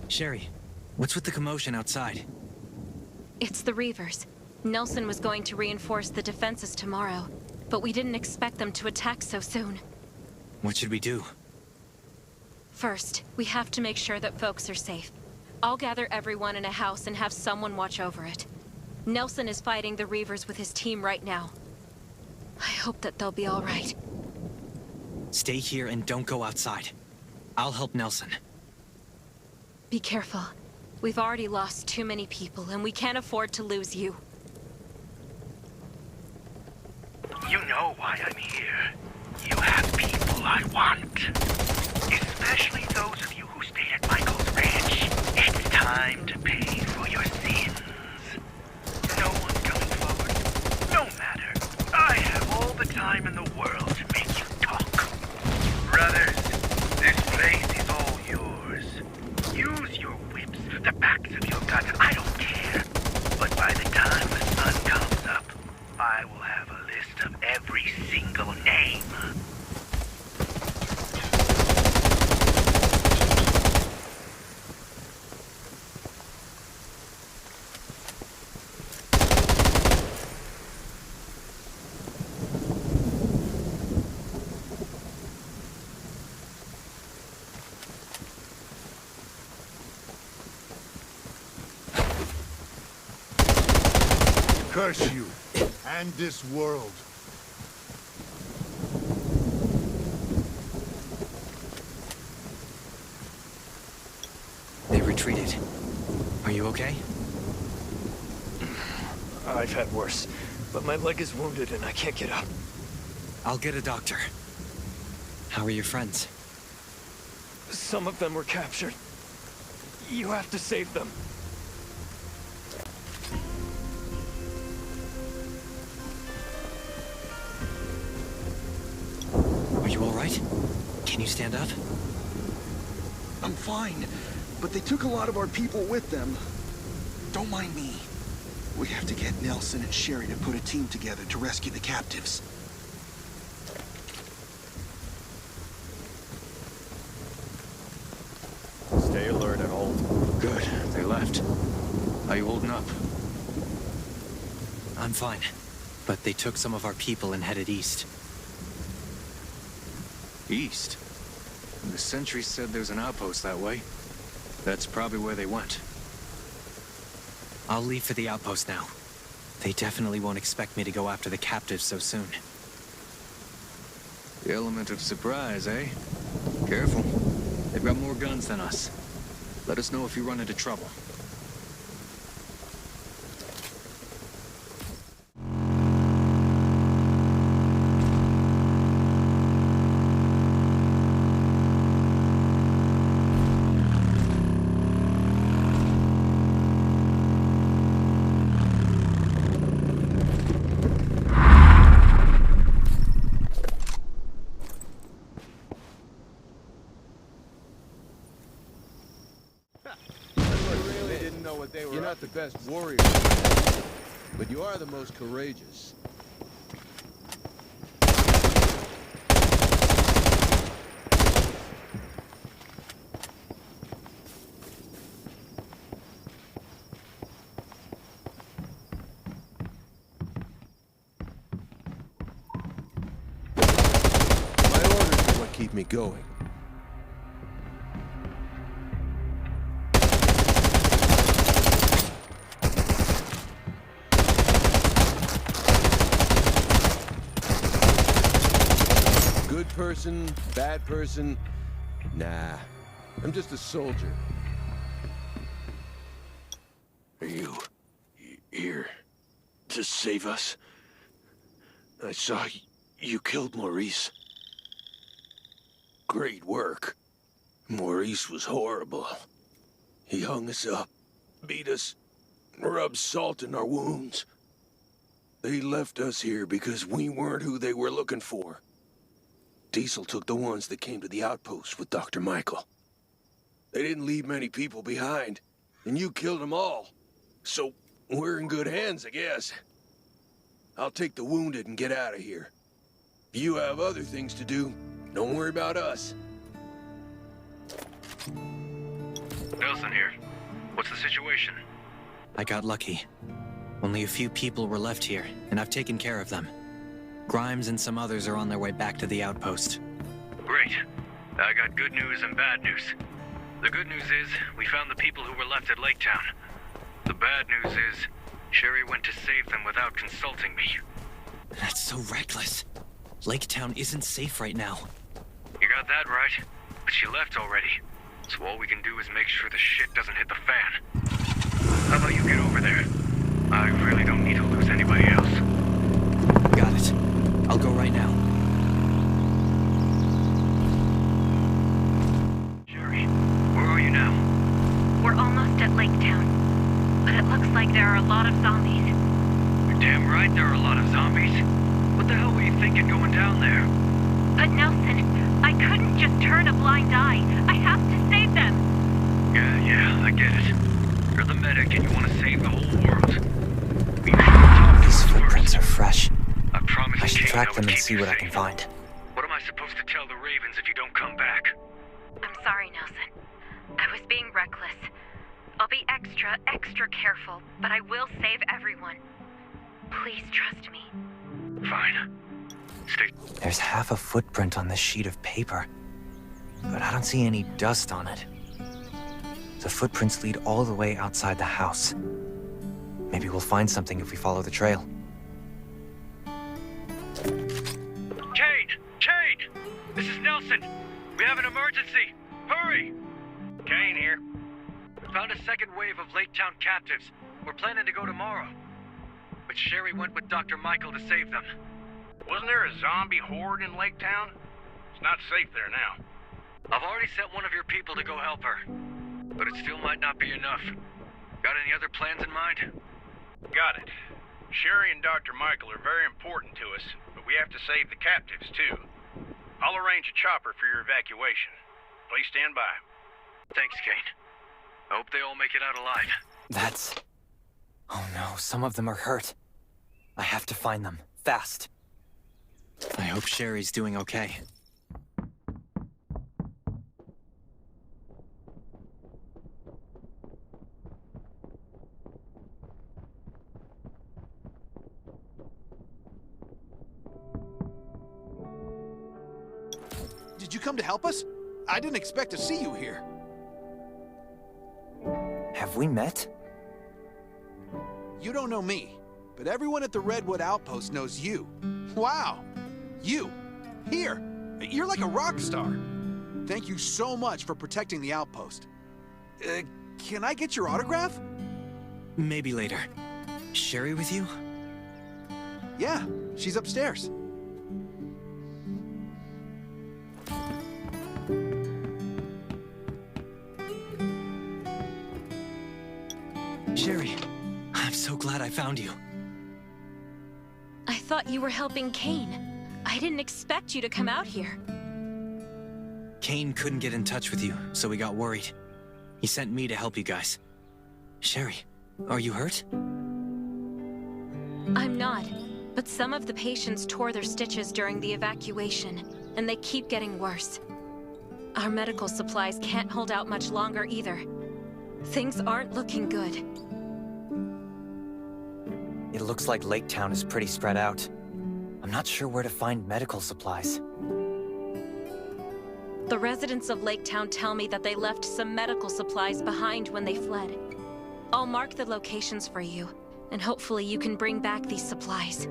Sherry, what's with the commotion outside? It's the Reavers. Nelson was going to reinforce the defenses tomorrow, but we didn't expect them to attack so soon. What should we do? First, we have to make sure that folks are safe. I'll gather everyone in a house and have someone watch over it. Nelson is fighting the Reavers with his team right now. I hope that they'll be all right. Stay here and don't go outside. I'll help Nelson. Be careful. We've already lost too many people, and we can't afford to lose you. You know why I'm here. You have people I want. Especially those of you who stayed at Michael's ranch. It's time to pay for your sins. No one's coming forward. No matter. I have all the time in the world to make you talk. Brothers, this place is all yours. Use your whips, the backs of your guns, I don't care. But by the time the sun comes up, I will have a list of every single name. Curse you, and this world. They retreated. Are you okay? I've had worse, but my leg is wounded and I can't get up. I'll get a doctor. How are your friends? Some of them were captured. You have to save them. Are you all right? Can you stand up? I'm fine, but they took a lot of our people with them. Don't mind me. We have to get Nelson and Sherry to put a team together to rescue the captives. Stay alert at all. Good. They left. Are you holding up? I'm fine. But they took some of our people and headed east. East? The sentry said there's an outpost that way. That's probably where they went. I'll leave for the outpost now. They definitely won't expect me to go after the captives so soon. The element of surprise, eh? Careful. They've got more guns than us. Let us know if you run into trouble. You're not the best warrior, but you are the most courageous. My orders are what keep me going. Good person, bad person, nah. I'm just a soldier. Are you here to save us? I saw you killed Maurice. Great work. Maurice was horrible. He hung us up, beat us, rubbed salt in our wounds. They left us here because we weren't who they were looking for. Diesel took the ones that came to the outpost with Dr. Michael. They didn't leave many people behind, and you killed them all. So, we're in good hands, I guess. I'll take the wounded and get out of here. If you have other things to do, don't worry about us. Nelson here. What's the situation? I got lucky. Only a few people were left here, and I've taken care of them. Grimes and some others are on their way back to the outpost. Great. I got good news and bad news. The good news is, we found the people who were left at Lake Town. The bad news is, Sherry went to save them without consulting me. That's so reckless. Lake Town isn't safe right now. You got that right, but she left already. So all we can do is make sure the shit doesn't hit the fan. How about you get over there? I really don't need to lose anybody else. Got it. I'll go right now. Sherry, where are you now? We're almost at Lake Town, but it looks like there are a lot of zombies. You're damn right there are a lot of zombies. What the hell were you thinking going down there? But Nelson, I couldn't just turn a blind eye. I have to save them. Yeah, I get it. You're the medic and you want to save the whole world. These footprints are fresh. I promise I should Kane track I would them and keep see you what I safe. can find. What am I supposed to tell the Ravens if you don't come back? I'm sorry, Nelson. I was being reckless. I'll be extra careful, but I will save everyone. Please trust me. Fine. Stay. There's half a footprint on this sheet of paper, but I don't see any dust on it. The footprints lead all the way outside the house. Maybe we'll find something if we follow the trail. Kane! This is Nelson! We have an emergency! Hurry! Kane here. We found a second wave of Lake Town captives. We're planning to go tomorrow. But Sherry went with Dr. Michael to save them. Wasn't there a zombie horde in Lake Town? It's not safe there now. I've already sent one of your people to go help her. But it still might not be enough. Got any other plans in mind? Got it. Sherry and Dr. Michael are very important to us, but we have to save the captives, too. I'll arrange a chopper for your evacuation. Please stand by. Thanks, Kane. I hope they all make it out alive. That's... Oh no, some of them are hurt. I have to find them, fast. I hope Sherry's doing okay. Did you come to help us? I didn't expect to see you here. Have we met? You don't know me, but everyone at the Redwood Outpost knows you. Wow! You! Here! You're like a rock star. Thank you so much for protecting the outpost. Can I get your autograph? Maybe later. Sherry with you? Yeah, she's upstairs. Sherry, I'm so glad I found you. I thought you were helping Kane. I didn't expect you to come out here. Kane couldn't get in touch with you, so we got worried. He sent me to help you guys. Sherry, are you hurt? I'm not, but some of the patients tore their stitches during the evacuation, and they keep getting worse. Our medical supplies can't hold out much longer either. Things aren't looking good. It looks like Lake Town is pretty spread out. I'm not sure where to find medical supplies. The residents of Lake Town tell me that they left some medical supplies behind when they fled. I'll mark the locations for you, and hopefully you can bring back these supplies.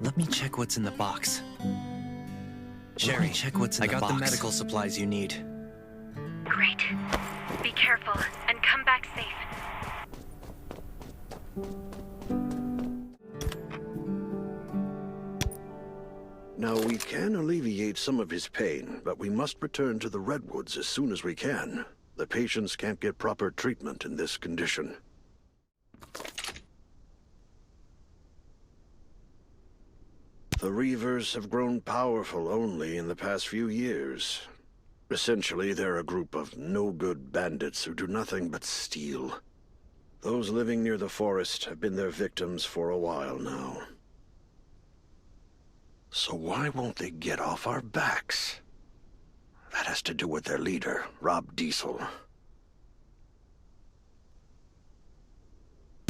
Let me check what's in the box. Sherry, check what's in the box. I got the medical supplies you need. Great. Be careful, and come back safe. Now, we can alleviate some of his pain, but we must return to the Redwoods as soon as we can. The patients can't get proper treatment in this condition. The Reavers have grown powerful only in the past few years. Essentially, they're a group of no-good bandits who do nothing but steal. Those living near the forest have been their victims for a while now. So why won't they get off our backs? That has to do with their leader, Rob Diesel.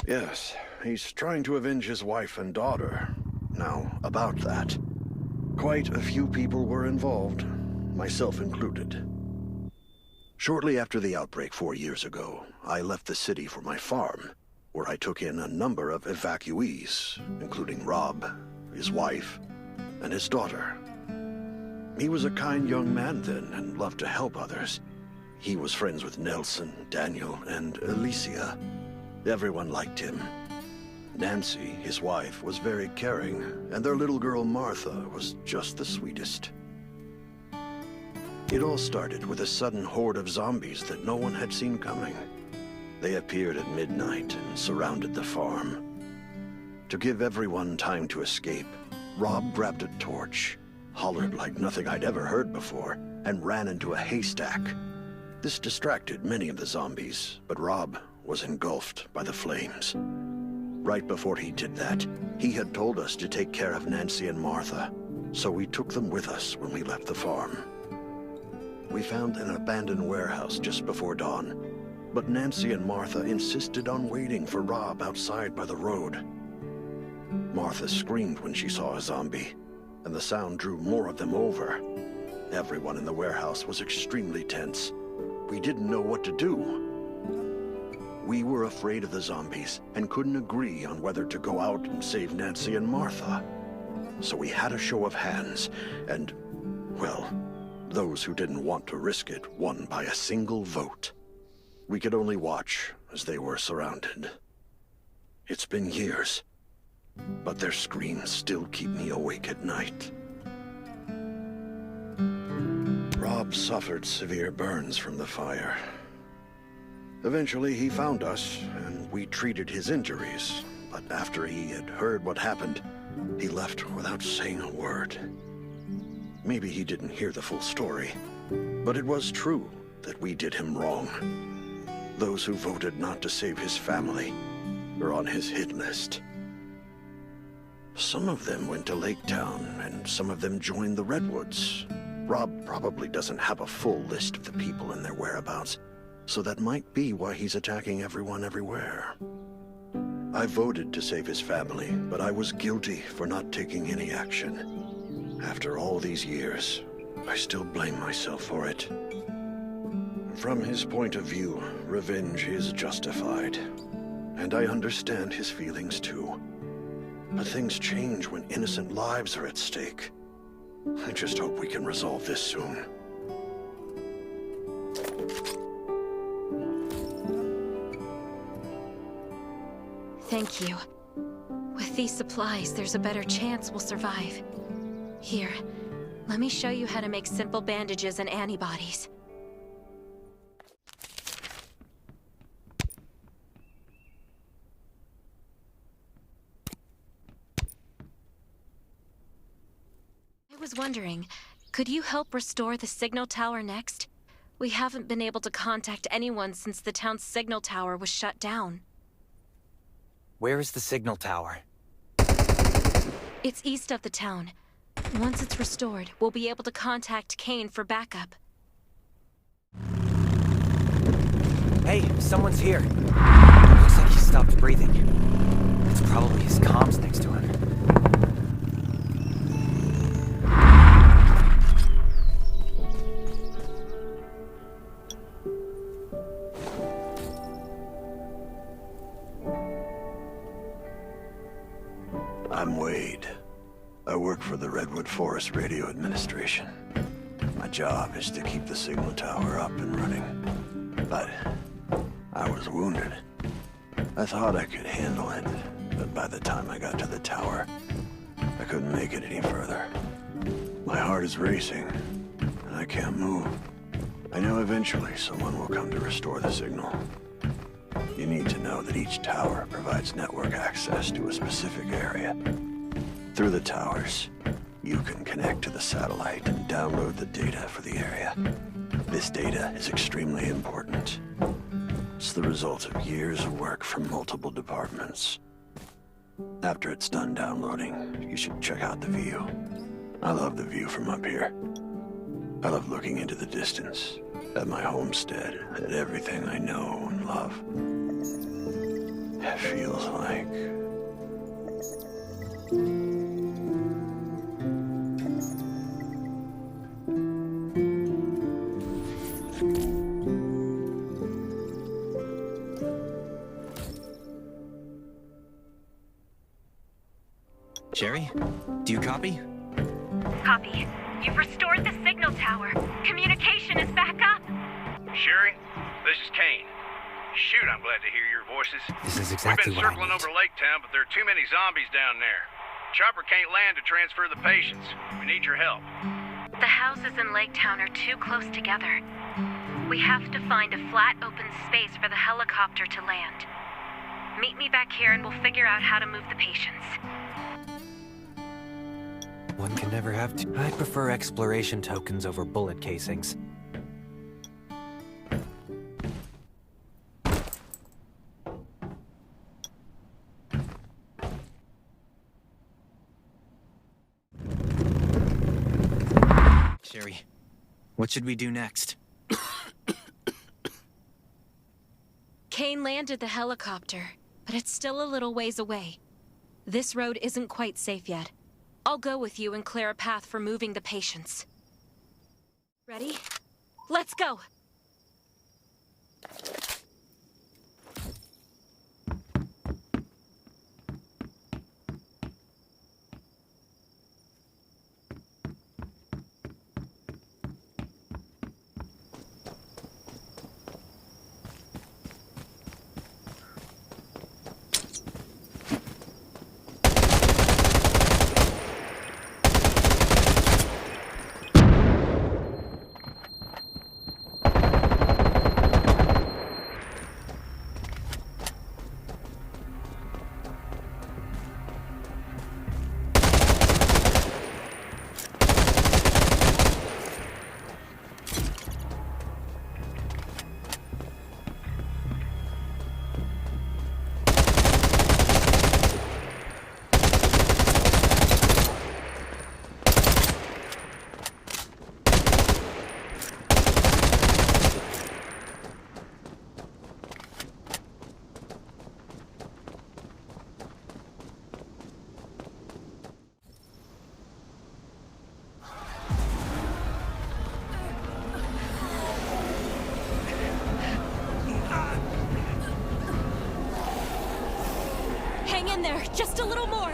Yes, he's trying to avenge his wife and daughter. Now, about that. Quite a few people were involved, myself included. Shortly after the outbreak 4 years ago, I left the city for my farm, where I took in a number of evacuees, including Rob, his wife, and his daughter. He was a kind young man then and loved to help others. He was friends with Nelson, Daniel, and Alicia. Everyone liked him. Nancy, his wife, was very caring, and their little girl Martha was just the sweetest. It all started with a sudden horde of zombies that no one had seen coming. They appeared at midnight and surrounded the farm. To give everyone time to escape, Rob grabbed a torch, hollered like nothing I'd ever heard before, and ran into a haystack. This distracted many of the zombies, but Rob was engulfed by the flames. Right before he did that, he had told us to take care of Nancy and Martha, so we took them with us when we left the farm. We found an abandoned warehouse just before dawn, but Nancy and Martha insisted on waiting for Rob outside by the road. Martha screamed when she saw a zombie, and the sound drew more of them over. Everyone in the warehouse was extremely tense. We didn't know what to do. We were afraid of the zombies and couldn't agree on whether to go out and save Nancy and Martha. So we had a show of hands, and, well, those who didn't want to risk it won by a single vote. We could only watch as they were surrounded. It's been years, but their screams still keep me awake at night. Rob suffered severe burns from the fire. Eventually, he found us, and we treated his injuries. But after he had heard what happened, he left without saying a word. Maybe he didn't hear the full story, but it was true that we did him wrong. Those who voted not to save his family are on his hit list. Some of them went to Lake Town, and some of them joined the Redwoods. Rob probably doesn't have a full list of the people and their whereabouts, so that might be why he's attacking everyone everywhere. I voted to save his family, but I was guilty for not taking any action. After all these years, I still blame myself for it. From his point of view, revenge is justified. And I understand his feelings too. But things change when innocent lives are at stake. I just hope we can resolve this soon. Thank you. With these supplies, there's a better chance we'll survive. Here, let me show you how to make simple bandages and antibodies. I was wondering, could you help restore the signal tower next? We haven't been able to contact anyone since the town's signal tower was shut down. Where is the signal tower? It's east of the town. Once it's restored, we'll be able to contact Kane for backup. Hey, someone's here. Looks like he stopped breathing. It's probably his comms next to him. I'm Wade. I work for the Redwood Forest Radio Administration. My job is to keep the signal tower up and running. But I was wounded. I thought I could handle it, but by the time I got to the tower, I couldn't make it any further. My heart is racing, and I can't move. I know eventually someone will come to restore the signal. You need to know that each tower provides network access to a specific area. Through the towers, you can connect to the satellite and download the data for the area. This data is extremely important. It's the result of years of work from multiple departments. After it's done downloading, you should check out the view. I love the view from up here. I love looking into the distance, at my homestead, at everything I know and love. It feels like... Sherry, do you copy? Copy. You've restored the signal tower. Communication is back up. Sherry, this is Kane. Shoot, I'm glad to hear your voices. This is exactly We've been what I circling need. over Lake Town, but there are too many zombies down there. Chopper can't land to transfer the patients. We need your help. The houses in Lake Town are too close together. We have to find a flat, open space for the helicopter to land. Meet me back here and we'll figure out how to move the patients. One can never have to. I prefer exploration tokens over bullet casings. Sherry, what should we do next? Kane landed the helicopter, but it's still a little ways away. This road isn't quite safe yet. I'll go with you and clear a path for moving the patients. Ready? Let's go! Hang in there, just a little more.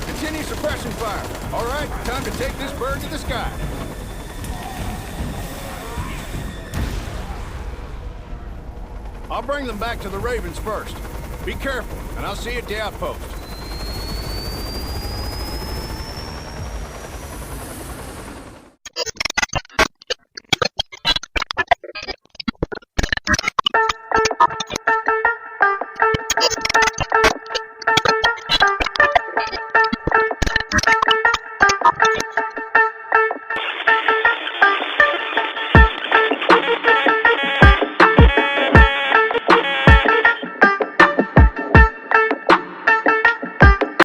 Continue suppression fire. All right, time to take this bird to the sky. I'll bring them back to the Ravens first. Be careful, and I'll see you at the outpost.